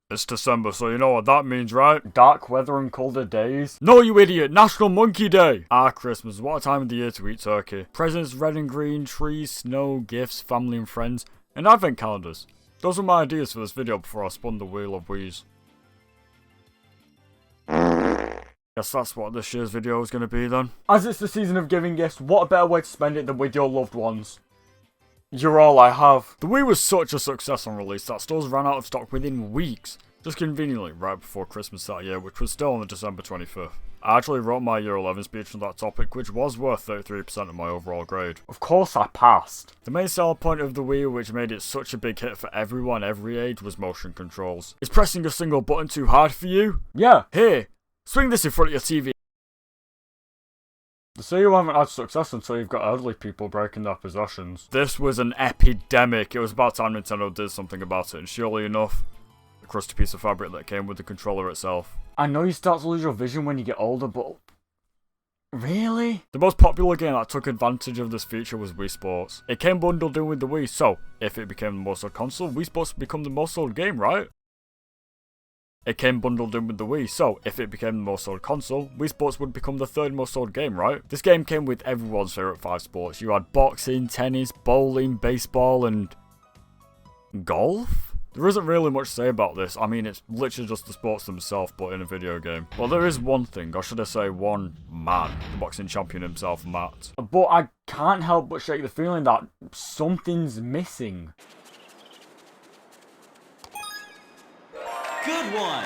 It's December, so you know what that means, right? Dark weather and colder days? No, you idiot! National Monkey Day! Ah, Christmas. What a time of the year to eat turkey. Presents, red and green, trees, snow, gifts, family and friends, and advent calendars. Those were my ideas for this video before I spun the wheel of wheeze. Guess that's what this year's video is going to be then. As it's the season of giving gifts, what a better way to spend it than with your loved ones? You're all I have. The Wii was such a success on release that stores ran out of stock within weeks. Just conveniently right before Christmas that year, which was still on December 25th. I actually wrote my year 11 speech on that topic, which was worth 33% of my overall grade. Of course I passed. The main selling point of the Wii, which made it such a big hit for everyone every age, was motion controls. Is pressing a single button too hard for you? Yeah. Here, swing this in front of your TV. They say you haven't had success until you've got elderly people breaking their possessions. This was an epidemic. It was about time Nintendo did something about it, and surely enough, the crusty piece of fabric that came with the controller itself. I know you start to lose your vision when you get older, but... really? The most popular game that took advantage of this feature was Wii Sports. It came bundled in with the Wii, so if it became the most sold console, Wii Sports would become the most sold game, right? It came bundled in with the Wii, so if it became the most sold console, Wii Sports would become the third most sold game, right? This game came with everyone's favourite 5 sports. You had boxing, tennis, bowling, baseball, and... golf? There isn't really much to say about this. I mean, it's literally just the sports themselves, but in a video game. Well, there is one thing, or should I say one man, the boxing champion himself, Matt. But I can't help but shake the feeling that something's missing. Good one!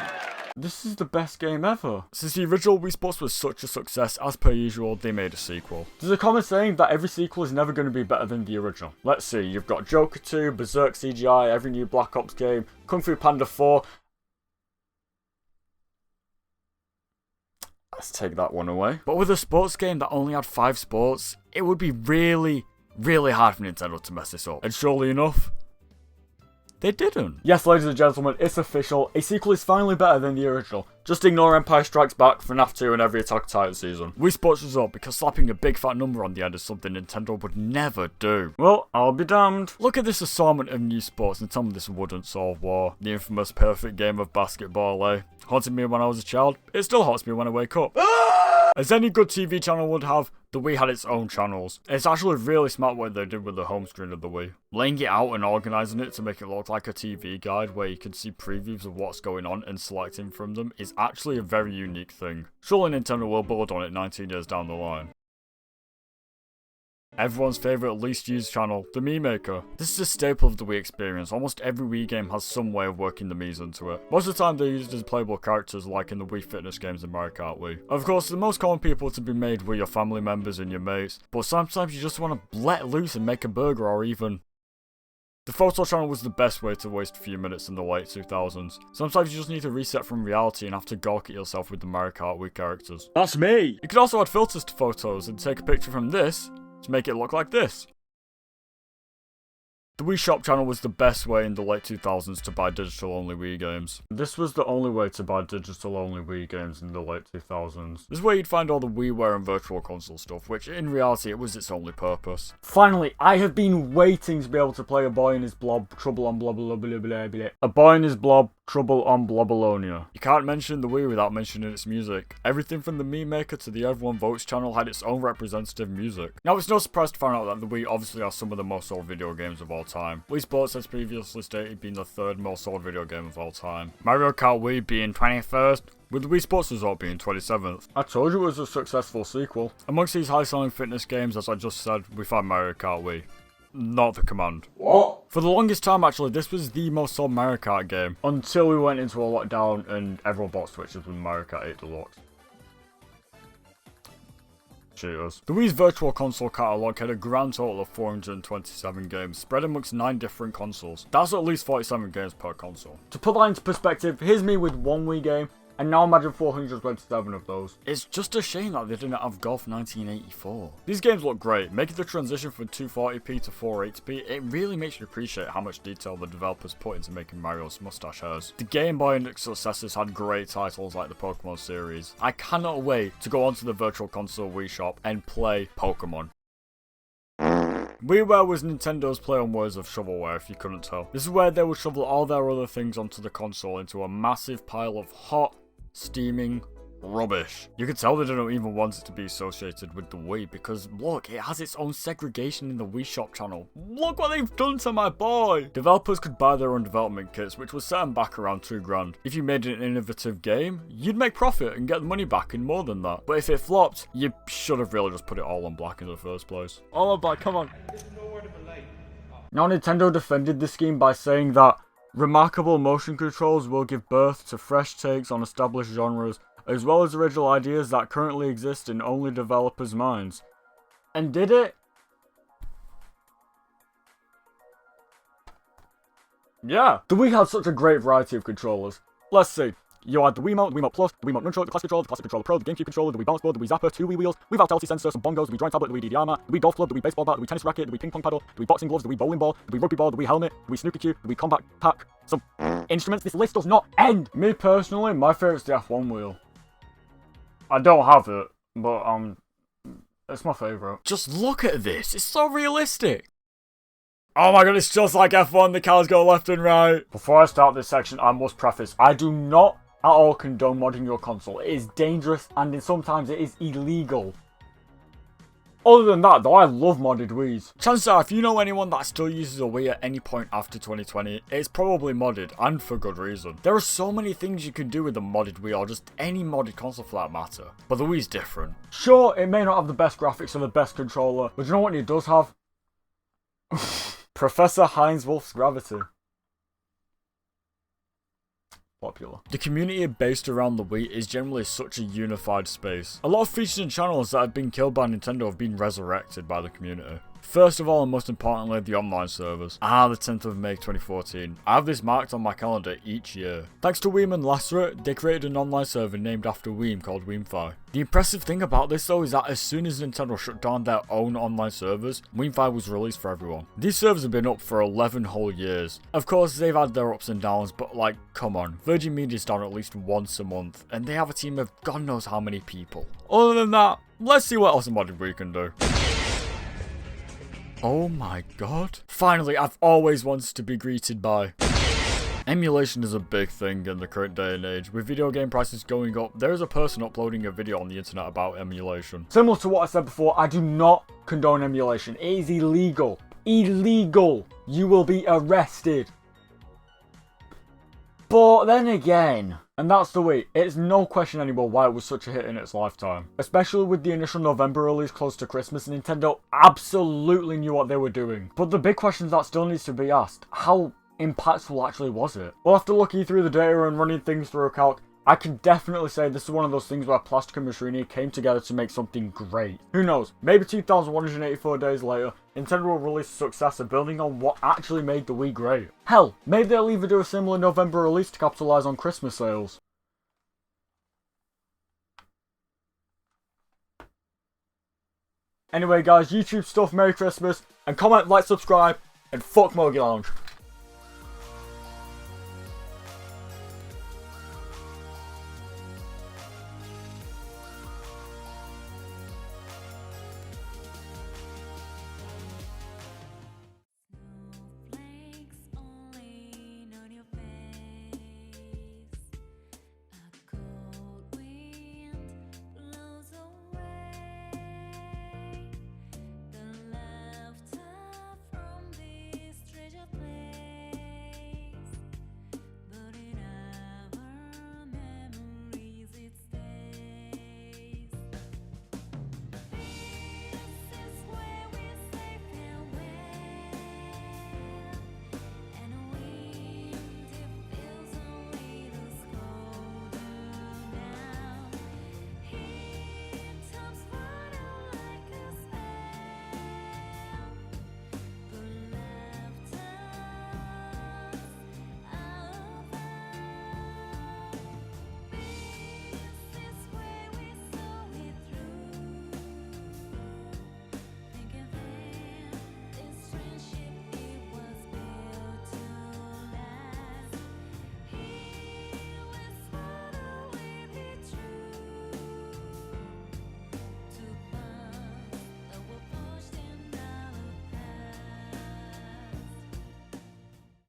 This is the best game ever. Since the original Wii Sports was such a success, as per usual, they made a sequel. There's a common saying that every sequel is never going to be better than the original. Let's see, you've got Joker 2, Berserk CGI, every new Black Ops game, Kung Fu Panda 4. Let's take that one away. But with a sports game that only had 5 sports, it would be really, really hard for Nintendo to mess this up. And surely enough, they didn't. Yes, ladies and gentlemen, it's official. A sequel is finally better than the original. Just ignore Empire Strikes Back, FNAF 2, and every Attack on Titan season. Wii Sports was up because slapping a big fat number on the end is something Nintendo would never do. Well, I'll be damned. Look at this assortment of new sports and tell me this wouldn't solve war. The infamous perfect game of basketball, eh? Haunted me when I was a child. It still haunts me when I wake up. As any good TV channel would have, the Wii had its own channels. It's actually really smart what they did with the home screen of the Wii. Laying it out and organising it to make it look like a TV guide where you can see previews of what's going on and selecting from them is actually a very unique thing. Surely Nintendo will build on it 19 years down the line. Everyone's favourite least used channel, the Mii Maker. This is a staple of the Wii experience. Almost every Wii game has some way of working the Miis into it. Most of the time they're used as playable characters like in the Wii Fitness games and Mario Kart Wii. Of course, the most common people to be made were your family members and your mates, but sometimes you just want to let loose and make a burger or even... The photo channel was the best way to waste a few minutes in the late 2000s. Sometimes you just need to reset from reality and have to gawk at yourself with the Mario Kart Wii characters. That's me! You could also add filters to photos and take a picture from this to make it look like this. The Wii Shop channel was the best way in the late 2000s to buy digital-only Wii games. This was the only way to buy digital-only Wii games in the late 2000s. This is where you'd find all the WiiWare and Virtual Console stuff, which in reality it was its only purpose. Finally, I have been waiting to be able to play A Boy and His Blob, Trouble on blah blah blah blah blah. A Boy and His Blob, Trouble on Blobolonia. You can't mention the Wii without mentioning its music. Everything from the Mii Maker to the Everyone Votes channel had its own representative music. Now it's no surprise to find out that the Wii obviously has some of the most sold video games of all time. Wii Sports, as previously stated, being the third most sold video game of all time. Mario Kart Wii being 21st, with the Wii Sports result being 27th. I told you it was a successful sequel. Amongst these high-selling fitness games, as I just said, we find Mario Kart Wii. Not the Command. What? For the longest time, actually, this was the most sold Mario Kart game. Until we went into a lockdown and everyone bought Switches with Mario Kart 8 Deluxe. Cheaters. The Wii's Virtual Console catalogue had a grand total of 427 games, spread amongst 9 different consoles. That's at least 47 games per console. To put that into perspective, here's me with one Wii game, and now imagine 427 of those. It's just a shame that they didn't have Golf 1984. These games look great. Making the transition from 240p to 480p, it really makes you appreciate how much detail the developers put into making Mario's mustache hairs. The Game Boy and its successors had great titles like the Pokemon series. I cannot wait to go onto the Virtual Console Wii Shop and play Pokemon. WiiWare was Nintendo's play on words of shovelware, if you couldn't tell. This is where they would shovel all their other things onto the console into a massive pile of hot, steaming rubbish. You could tell they didn't even want it to be associated with the Wii because look, it has its own segregation in the Wii Shop channel. Look what they've done to my boy! Developers could buy their own development kits, which was set them back around $2,000. If you made an innovative game, you'd make profit and get the money back in more than that. But if it flopped, you should have really just put it all on black in the first place. All on black, come on. Now Nintendo defended this scheme by saying that remarkable motion controls will give birth to fresh takes on established genres, as well as original ideas that currently exist in only developers' minds. And did it? Yeah. The Wii had such a great variety of controllers. Let's see. You had the Wiimote, the Wiimote Plus, the Wiimote Nunchuk, the Classic Controller Pro, the GameCube controller, the Wii Balance Board, the Wii Zapper, 2 Wii Wheels, Wii Vitality Sensor, some bongos, the Wii Drawing Tablet, the Wii DDR mat, the Wii Golf Club, the Wii Baseball Bat, the Wii Tennis Racket, the Wii Ping Pong Paddle, the Wii Boxing Gloves, the Wii Bowling Ball, the Wii Rugby Ball, the Wii Helmet, the Wii Snooker Cue, the Wii Combat Pack, some instruments. This list does not end! Me personally, my favourite's the F1 wheel. I don't have it, but it's my favourite. Just look at this, it's so realistic! Oh my god, it's just like F1, the cars go left and right. Before I start this section, I must preface, I do not at all condone modding your console. It is dangerous and sometimes it is illegal. Other than that though, I love modded Wiis. Chances are, if you know anyone that still uses a Wii at any point after 2020, it's probably modded, and for good reason. There are so many things you can do with a modded Wii, or just any modded console for that matter. But the Wii's different. Sure, it may not have the best graphics or the best controller, but you know what it does have? Professor Heinz Wolf's Gravity. Popular. The community based around the Wii is generally such a unified space. A lot of features and channels that have been killed by Nintendo have been resurrected by the community. First of all, and most importantly, the online servers. The 10th of May 2014. I have this marked on my calendar each year. Thanks to Weem and Lacerate, they created an online server named after Weem called Weemfi. The impressive thing about this though is that as soon as Nintendo shut down their own online servers, Weemfi was released for everyone. These servers have been up for 11 whole years. Of course, they've had their ups and downs, but like, come on. Virgin Media's down at least once a month, and they have a team of God knows how many people. Other than that, let's see what else a modded Wii can do. Oh my god. Finally, I've always wanted to be greeted by. Emulation is a big thing in the current day and age. With video game prices going up, there is a person uploading a video on the internet about emulation. Similar to what I said before, I do not condone emulation. It is illegal. Illegal. You will be arrested. But then again, and that's the way, it's no question anymore why it was such a hit in its lifetime. Especially with the initial November release close to Christmas, Nintendo absolutely knew what they were doing. But the big question that still needs to be asked, how impactful actually was it? Well, after looking through the data and running things through a calc, I can definitely say this is one of those things where plastic and machinery came together to make something great. Who knows, maybe 2,184 days later, Nintendo will release a successor building on what actually made the Wii great. Hell, maybe they'll even do a similar November release to capitalise on Christmas sales. Anyway guys, YouTube stuff, Merry Christmas, and comment, like, subscribe, and fuck Mogi Lounge.